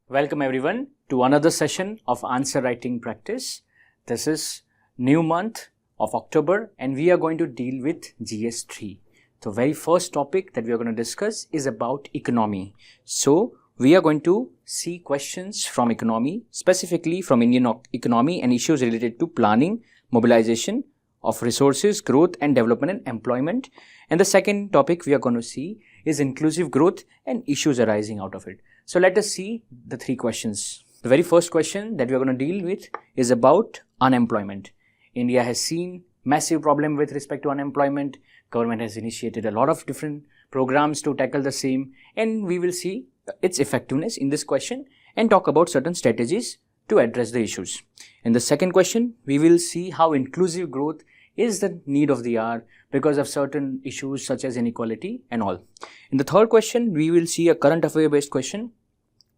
Welcome everyone to another session of answer writing practice. This is new month of October and we are going to deal with GS3. The very first topic that we are going to discuss is about economy. So we are going to see questions from economy, specifically from Indian economy and issues related to planning, mobilization of resources, growth and development and employment. And the second topic we are going to see is inclusive growth and issues arising out of it. So let us see the three questions. The very first question that we are going to deal with is about unemployment. India has seen massive problem with respect to unemployment. Government has initiated a lot of different programs to tackle the same, and we will see its effectiveness in this question and talk about certain strategies to address the issues. In the second question, we will see how inclusive growth is the need of the hour because of certain issues such as inequality and all. In the third question, we will see a current affair based question.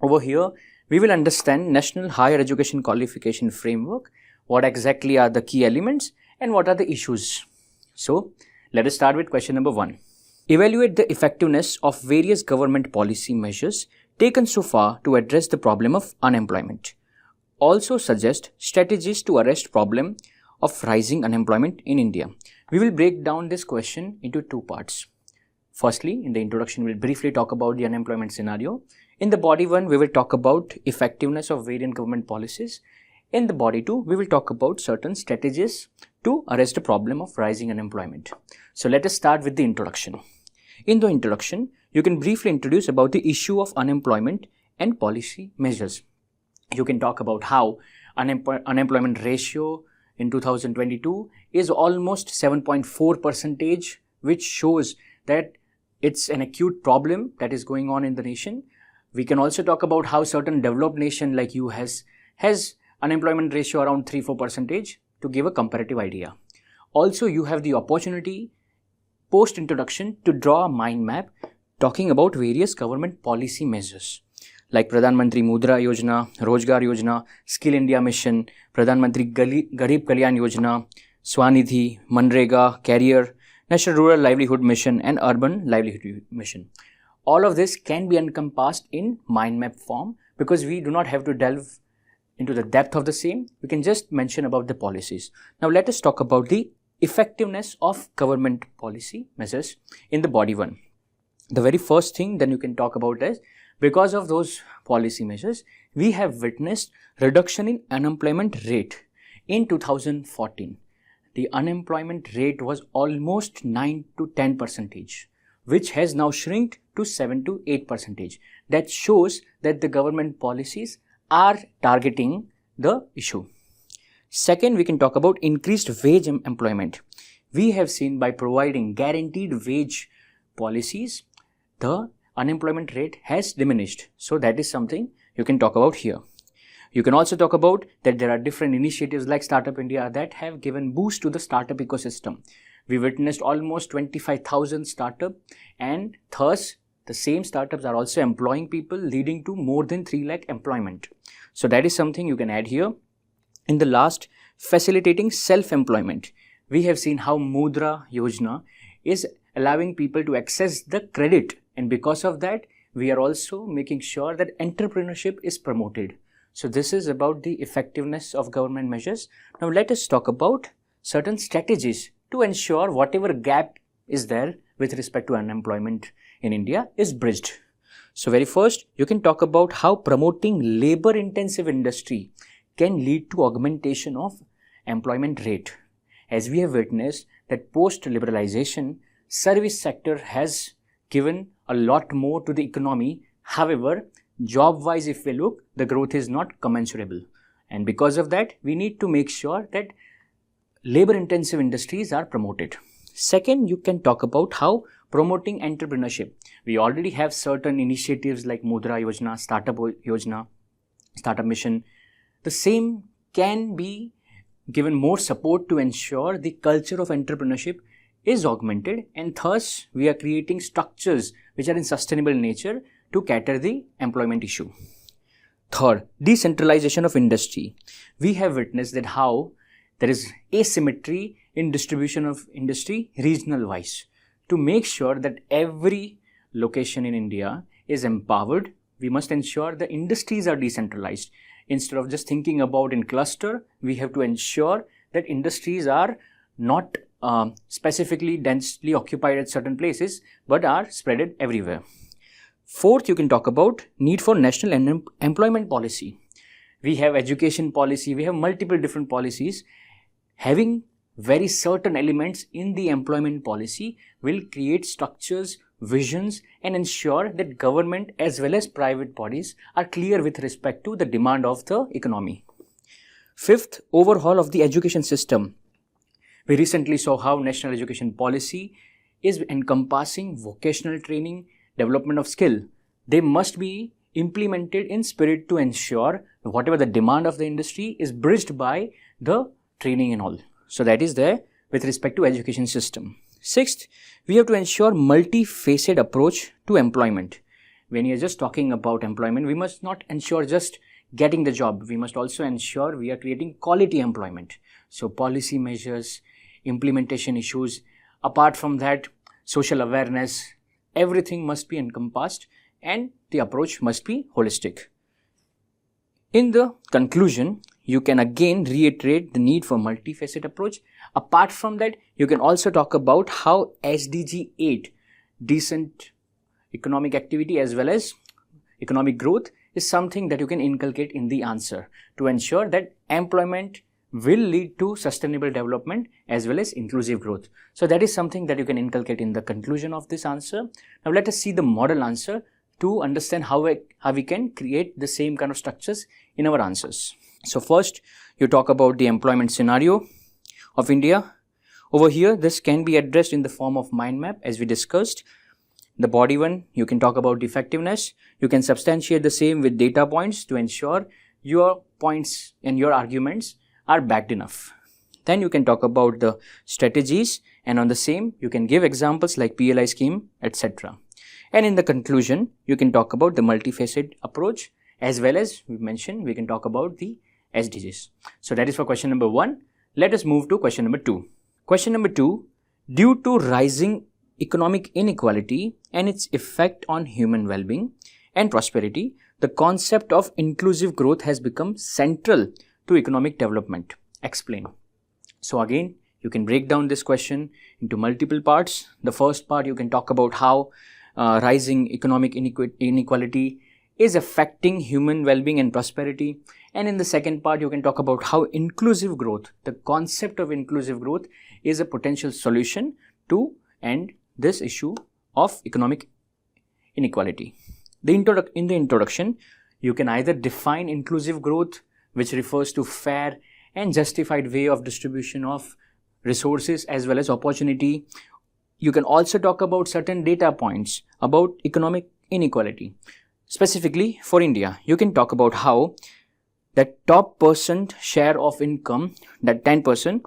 Over here, we will understand National Higher Education Qualification Framework, what exactly are the key elements and what are the issues. So, let us start with question number 1. Evaluate the effectiveness of various government policy measures taken so far to address the problem of unemployment. Also suggest strategies to arrest problem of rising unemployment in India. We will break down this question into two parts. Firstly, in the introduction, we will briefly talk about the unemployment scenario. In the body 1, we will talk about effectiveness of various government policies. In the body 2, we will talk about certain strategies to arrest the problem of rising unemployment. So let us start with the introduction. In the introduction, you can briefly introduce about the issue of unemployment and policy measures. You can talk about how unemployment ratio in 2022 is almost 7.4%, which shows that it's an acute problem that is going on in the nation. We can also talk about how certain developed nation like US has unemployment ratio around 3-4% to give a comparative idea. Also, you have the opportunity post introduction to draw a mind map talking about various government policy measures like Pradhan Mantri Mudra Yojana, Rozgar Yojana, Skill India Mission, Pradhan Mantri Garib Kalyan Yojana, Swanidhi, Manrega, Career, National Rural Livelihood Mission and Urban Livelihood Mission. All of this can be encompassed in mind map form because we do not have to delve into the depth of the same. We can just mention about the policies. Now let us talk about the effectiveness of government policy measures in the body 1. The very first thing then you can talk about is because of those policy measures, we have witnessed reduction in unemployment rate. In 2014, the unemployment rate was almost 9 to 10%, which has now shrunk to 7 to 8%. That shows that the government policies are targeting the issue. Second, we can talk about increased wage employment. We have seen by providing guaranteed wage policies, the unemployment rate has diminished. So that is something you can talk about here. You can also talk about that there are different initiatives like Startup India that have given boost to the startup ecosystem. We witnessed almost 25,000 startups and thus the same startups are also employing people, leading to more than 3 lakh employment. So that is something you can add here. In the last, facilitating self-employment. We have seen how Mudra Yojana is allowing people to access the credit, and because of that, we are also making sure that entrepreneurship is promoted. So this is about the effectiveness of government measures. Now let us talk about certain strategies to ensure whatever gap is there with respect to unemployment in India is bridged. So very first, you can talk about how promoting labor-intensive industry can lead to augmentation of employment rate. As we have witnessed that post-liberalization, service sector has given a lot more to the economy. However, job-wise, if we look, the growth is not commensurable. And because of that, we need to make sure that labor-intensive industries are promoted. Second, you can talk about how promoting entrepreneurship. We already have certain initiatives like Mudra Yojana, Startup Yojana, Startup Mission. The same can be given more support to ensure the culture of entrepreneurship is augmented, and thus we are creating structures which are in sustainable nature to cater the employment issue. Third, decentralization of industry. We have witnessed that how there is asymmetry in distribution of industry regional wise. To make sure that every location in India is empowered, we must ensure the industries are decentralized. Instead of just thinking about in cluster, we have to ensure that industries are not specifically densely occupied at certain places, but are spread everywhere. Fourth, you can talk about need for national employment policy. We have education policy, we have multiple different policies. Having very certain elements in the employment policy will create structures, visions, and ensure that government as well as private bodies are clear with respect to the demand of the economy. Fifth, overhaul of the education system. We recently saw how national education policy is encompassing vocational training, development of skill. They must be implemented in spirit to ensure whatever the demand of the industry is bridged by the training and all. So that is there with respect to education system. Sixth, we have to ensure multi-faceted approach to employment. When you are just talking about employment, we must not ensure just getting the job. We must also ensure we are creating quality employment. So policy measures, implementation issues, apart from that, social awareness, everything must be encompassed and the approach must be holistic. In the conclusion, you can again reiterate the need for multifaceted approach. Apart from that, you can also talk about how SDG 8, decent economic activity as well as economic growth, is something that you can inculcate in the answer to ensure that employment will lead to sustainable development as well as inclusive growth. So that is something that you can inculcate in the conclusion of this answer. Now let us see the model answer to understand how we can create the same kind of structures in our answers. So first, you talk about the employment scenario of India. Over here, this can be addressed in the form of mind map as we discussed. The body one, you can talk about effectiveness. You can substantiate the same with data points to ensure your points and your arguments are backed enough. Then you can talk about the strategies, and on the same, you can give examples like PLI scheme, etc. And in the conclusion, you can talk about the multifaceted approach, as well as we mentioned, we can talk about the SDGs. So that is for question number 1. Let us move to question number 2. Question number 2, due to rising economic inequality and its effect on human well-being and prosperity, the concept of inclusive growth has become central to economic development. Explain. So again, you can break down this question into multiple parts. The first part, you can talk about how rising economic inequality is affecting human well-being and prosperity. And in the second part, you can talk about how inclusive growth, the concept of inclusive growth, is a potential solution to end this issue of economic inequality. In the introduction, you can either define inclusive growth, which refers to fair and justified way of distribution of resources as well as opportunity. You can also talk about certain data points about economic inequality. Specifically for India, you can talk about how the top percent share of income, that 10%,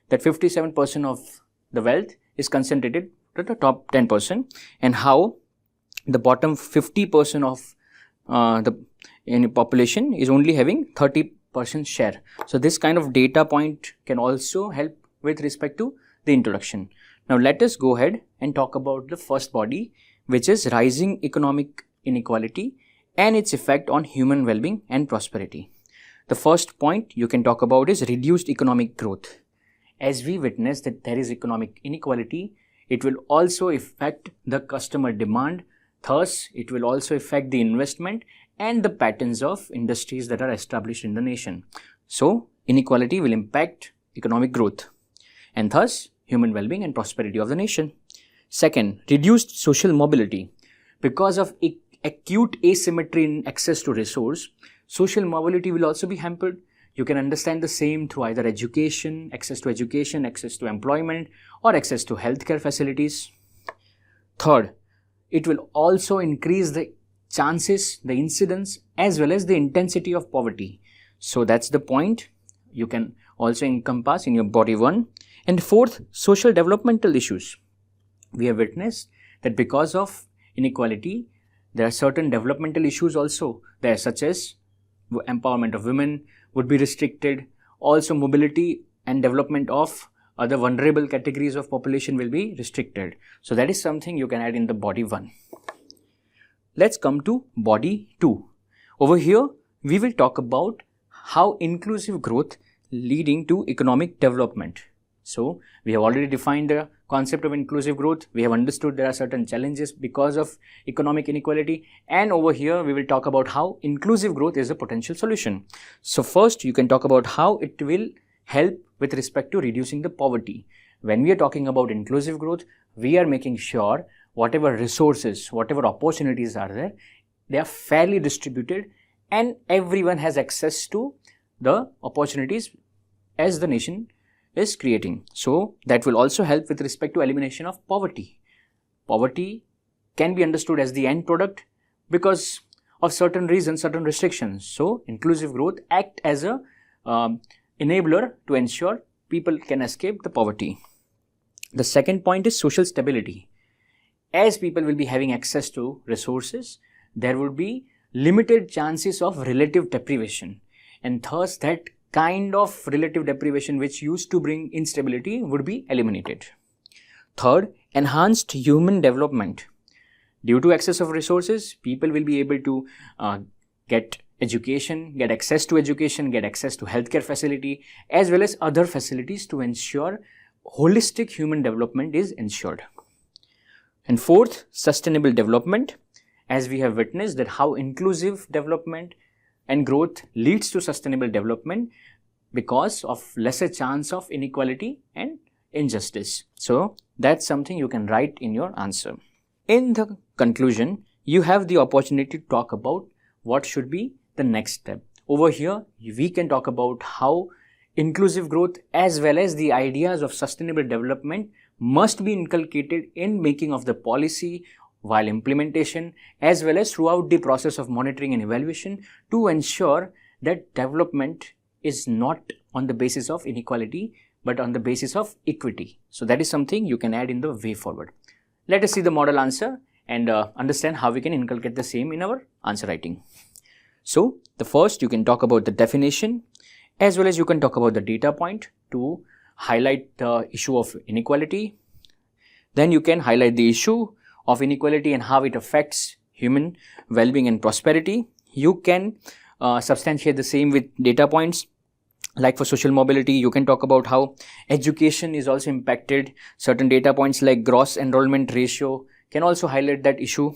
that 57% of the wealth is concentrated to the top 10%, and how the bottom 50% of the population is only having 30% share. So this kind of data point can also help with respect to the introduction. Now let us go ahead and talk about the first body, which is rising economic inequality and its effect on human well-being and prosperity. The first point you can talk about is reduced economic growth. As we witness that there is economic inequality, it will also affect the customer demand. Thus, it will also affect the investment and the patterns of industries that are established in the nation. So, inequality will impact economic growth and thus human well-being and prosperity of the nation. Second, reduced social mobility. Because of acute asymmetry in access to resource, social mobility will also be hampered. You can understand the same through either education, access to employment, or access to healthcare facilities. Third, it will also increase the chances, the incidence, as well as the intensity of poverty. So that's the point you can also encompass in your body 1. And fourth, social developmental issues. We have witnessed that because of inequality, there are certain developmental issues also there, such as empowerment of women would be restricted. Also, mobility and development of other vulnerable categories of population will be restricted. So that is something you can add in the body 1. Let's come to body 2. Over here, we will talk about how inclusive growth leading to economic development. So we have already defined the concept of inclusive growth. We have understood there are certain challenges because of economic inequality, and over here we will talk about how inclusive growth is a potential solution. So first, you can talk about how it will help with respect to reducing the poverty. When we are talking about inclusive growth, we are making sure whatever resources, whatever opportunities are there, they are fairly distributed and everyone has access to the opportunities as the nation is creating. So that will also help with respect to elimination of poverty. Poverty can be understood as the end product because of certain reasons, certain restrictions. So inclusive growth act as a enabler to ensure people can escape the poverty. The second point is social stability. As people will be having access to resources, there would be limited chances of relative deprivation, and thus that kind of relative deprivation which used to bring instability would be eliminated. Third, enhanced human development. Due to excess of resources, people will be able to get education, get access to education, get access to healthcare facility, as well as other facilities to ensure holistic human development is ensured. And fourth, sustainable development. As we have witnessed that how inclusive development and growth leads to sustainable development because of lesser chance of inequality and injustice. So that's something you can write in your answer. In the conclusion, you have the opportunity to talk about what should be the next step. Over here, we can talk about how inclusive growth as well as the ideas of sustainable development must be inculcated in making of the policy while implementation, as well as throughout the process of monitoring and evaluation, to ensure that development is not on the basis of inequality but on the basis of equity. So that is something you can add in the way forward. Let us see the model answer and understand how we can inculcate the same in our answer writing. So the first, you can talk about the definition as well as you can talk about the data point to highlight the issue of inequality. Then you can highlight the issue of inequality and how it affects human well-being and prosperity. You can substantiate the same with data points. Like for social mobility, you can talk about how education is also impacted. Certain data points like gross enrollment ratio can also highlight that issue.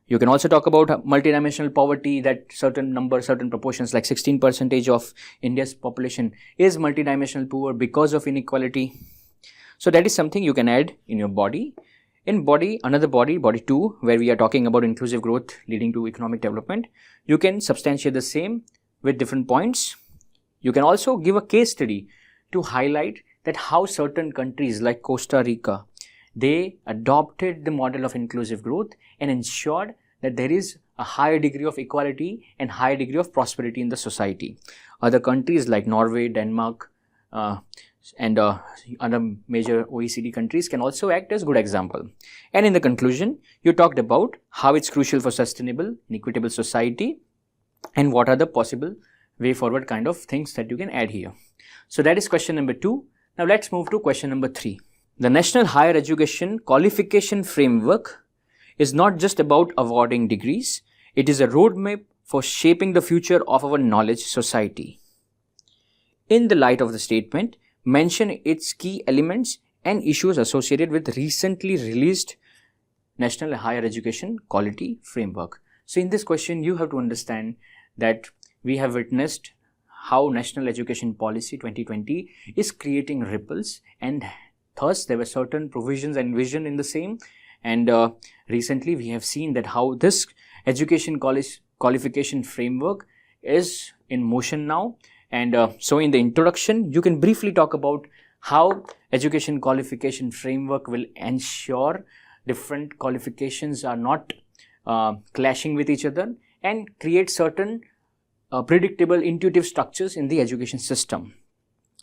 You can also talk about multidimensional poverty, that certain number, certain proportions like 16% of India's population is multidimensional poor because of inequality. So that is something you can add in your body. In body, another body, body 2, where we are talking about inclusive growth leading to economic development, you can substantiate the same with different points. You can also give a case study to highlight that how certain countries like Costa Rica, they adopted the model of inclusive growth and ensured that there is a higher degree of equality and higher degree of prosperity in the society. Other countries like Norway, Denmark, and other major OECD countries can also act as good example. And in the conclusion, you talked about how it's crucial for sustainable and equitable society and what are the possible way forward kind of things that you can add here. So that is question number 2. Now let's move to question number 3. The National Higher Education Qualification Framework is not just about awarding degrees. It is a roadmap for shaping the future of our knowledge society. In the light of the statement, mention its key elements and issues associated with recently released National Higher Education Quality Framework. So in this question, you have to understand that we have witnessed how National Education Policy 2020 is creating ripples, and thus there were certain provisions and vision in the same. And recently we have seen that how this education qualification framework is in motion now. And so in the introduction, you can briefly talk about how education qualification framework will ensure different qualifications are not clashing with each other and create certain predictable, intuitive structures in the education system.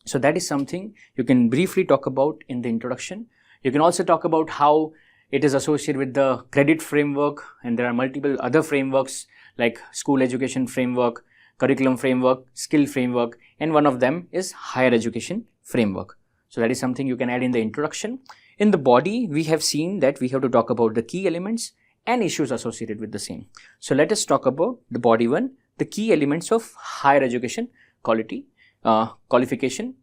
So that is something you can briefly talk about in the introduction. You can also talk about how it is associated with the credit framework, and there are multiple other frameworks like school education framework, curriculum framework, skill framework, and one of them is higher education framework. So that is something you can add in the introduction. In the body, we have seen that we have to talk about the key elements and issues associated with the same. So let us talk about the body one, the key elements of higher education qualification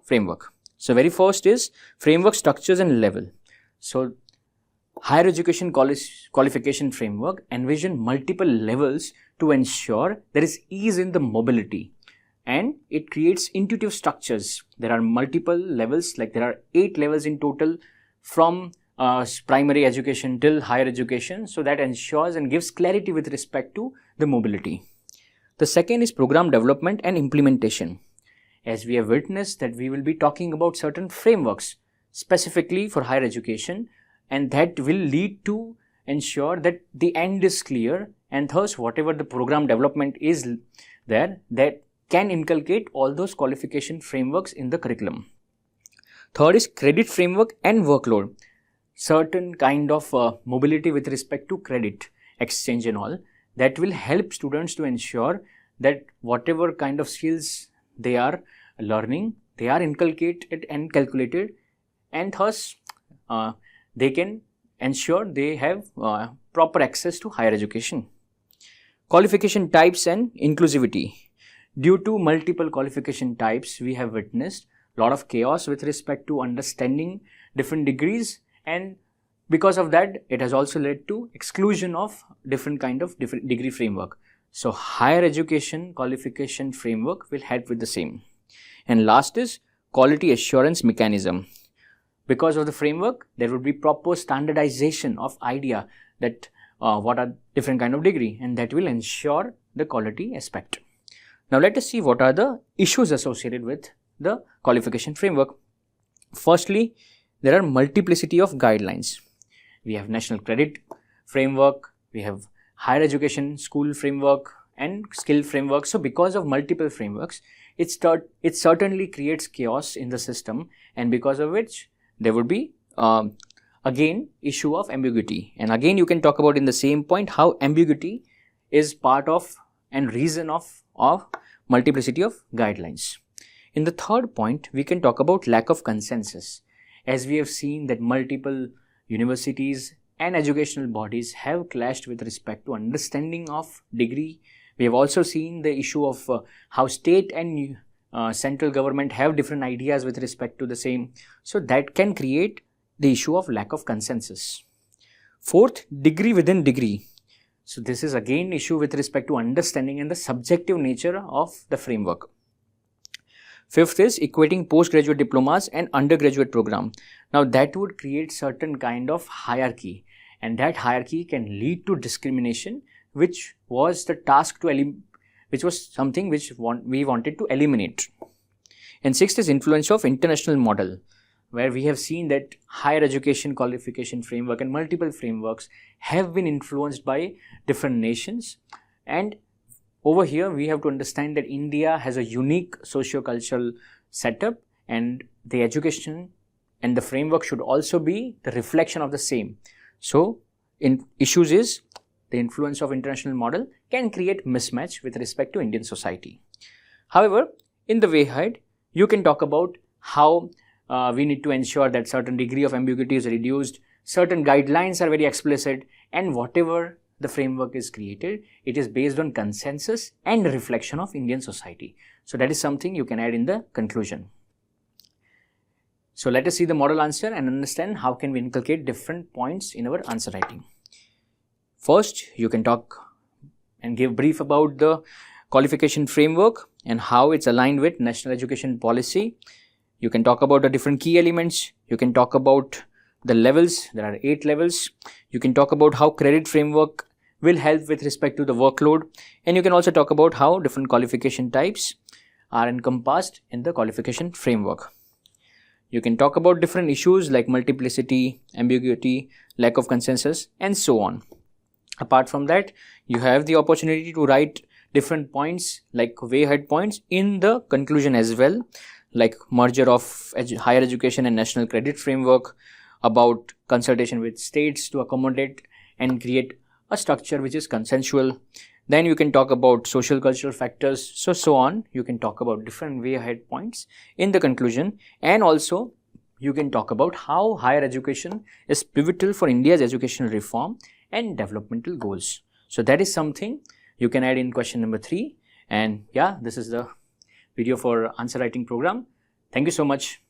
framework. So very first is framework structures and level. So higher education qualification framework envision multiple levels to ensure there is ease in the mobility, and it creates intuitive structures. There are multiple levels, like there are 8 levels in total from primary education till higher education. So that ensures and gives clarity with respect to the mobility. The second is program development and implementation. As we have witnessed that we will be talking about certain frameworks specifically for higher education, and that will lead to ensure that the end is clear, and thus whatever the program development is there, that can inculcate all those qualification frameworks in the curriculum. Third is credit framework and workload. Certain kind of mobility with respect to credit exchange and all, that will help students to ensure that whatever kind of skills they are learning, they are inculcated and calculated, and thus they can ensure they have proper access to higher education. Qualification types and inclusivity. Due to multiple qualification types, we have witnessed a lot of chaos with respect to understanding different degrees, and because of that, it has also led to exclusion of different degree framework. So higher education qualification framework will help with the same. And last is quality assurance mechanism. Because of the framework, there would be proper standardization of idea that what are different kind of degree, and that will ensure the quality aspect. Now let us see what are the issues associated with the qualification framework. Firstly, there are multiplicity of guidelines. We have national credit framework, we have higher education school framework and skill framework. So because of multiple frameworks, it certainly creates chaos in the system, and because of which there would be again issue of ambiguity. And again you can talk about in the same point how ambiguity is part of and reason of multiplicity of guidelines. In the third point, we can talk about lack of consensus. As we have seen that multiple universities and educational bodies have clashed with respect to understanding of degree. We have also seen the issue of how state and central government have different ideas with respect to the same. So that can create the issue of lack of consensus. Fourth, degree within degree. So this is again issue with respect to understanding and the subjective nature of the framework. Fifth is equating postgraduate diplomas and undergraduate program. Now that would create certain kind of hierarchy, and that hierarchy can lead to discrimination, which was the task which was something which we wanted to eliminate. And sixth is influence of international model, where we have seen that higher education qualification framework and multiple frameworks have been influenced by different nations. And over here, we have to understand that India has a unique socio-cultural setup, and the education and the framework should also be the reflection of the same. So, issues is the influence of international model can create mismatch with respect to Indian society. However, in the way ahead, you can talk about how we need to ensure that certain degree of ambiguity is reduced, certain guidelines are very explicit, and whatever the framework is created, it is based on consensus and reflection of Indian society. So that is something you can add in the conclusion. So let us see the model answer and understand how can we inculcate different points in our answer writing. First, you can talk and give brief about the qualification framework and how it's aligned with national education policy. You can talk about the different key elements. You can talk about the levels. There are 8 levels. You can talk about how credit framework will help with respect to the workload, and you can also talk about how different qualification types are encompassed in the qualification framework. You can talk about different issues like multiplicity, ambiguity, lack of consensus, and so on. Apart from that, you have the opportunity to write different points like way ahead points in the conclusion as well. like merger of higher education and national credit framework, about consultation with states to accommodate and create a structure which is consensual. Then you can talk about social cultural factors, so on. You can talk about different way ahead points in the conclusion, and also you can talk about how higher education is pivotal for India's educational reform and developmental goals. So that is something you can add in question number 3. And yeah, this is the video for answer writing program. Thank you so much.